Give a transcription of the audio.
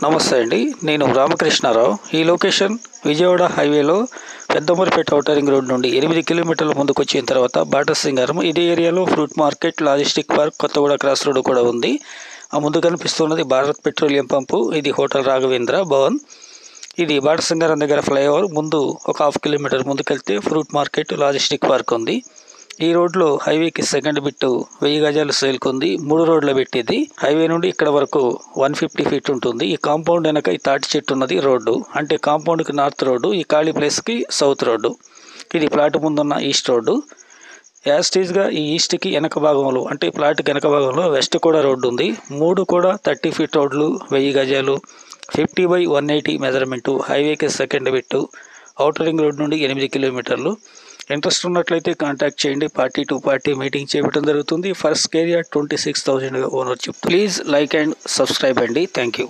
నమస్తే అండి, నేను రామకృష్ణారావు. ఈ లొకేషన్ విజయవాడ హైవేలో పెద్దమూరిపేట ఔటర్ రింగ్ రోడ్ నుండి 8 కిలోమీటర్ల ముందుకు వచ్చిన తర్వాత బాటర్ సింగారం. ఇదే ఏరియాలో fruit market, logistic park, Kothaguda cross road కూడా ఉంది. ఆ ముందు కనిపిస్తున్నది భారత్ పెట్రోలియం పంపు. ఇది హోటల్ రాఘవేంద్ర భవన్. ఇది బాటర్ సింగారం దగ్గర ఫ్లైఓవర్ ముందు ఒక 1/2 కిలోమీటర్ ముందుకెళ్తే ఫ్రూట్ మార్కెట్, లాజిస్టిక్ పార్క్ ఉంది. ఈ రోడ్లో హైవేకి సెకండ్ బిట్టు 1000 గజాలు సేల్కు ఉంది. 3 రోడ్ల పెట్టింది. హైవే నుండి ఇక్కడ వరకు 150 ఫీట్ ఉంటుంది. ఈ కాంపౌండ్ వెనక ఈ తాటి చెట్టు ఉన్నది రోడ్డు, అంటే కాంపౌండ్కి నార్త్ రోడ్డు, ఈ ఖాళీ ప్లేస్కి సౌత్ రోడ్డు. ఇది ప్లాట్ ముందున్న ఈస్ట్ రోడ్డు. యాస్టీజ్గా ఈ ఈస్ట్కి వెనక భాగంలో, అంటే ప్లాట్కి వెనక భాగంలో వెస్ట్ కూడా రోడ్డు ఉంది. 3 కూడా 30 ఫీట్ రోడ్లు, 1000 గజాలు, 50/180 మెజర్మెంటు, హైవేకి second bit, outer ring road నుండి 8 కిలోమీటర్లు. ఇంట్రెస్ట్ ఉన్నట్లయితే కాంటాక్ట్ చేయండి. పార్టీ టు పార్టీ మీటింగ్ చేయడం జరుగుతుంది. ఫస్ట్ ఏరియా 26,000 ఓనర్ చెప్తారు. ప్లీజ్ లైక్ అండ్ సబ్స్క్రైబ్ అండి. Thank you.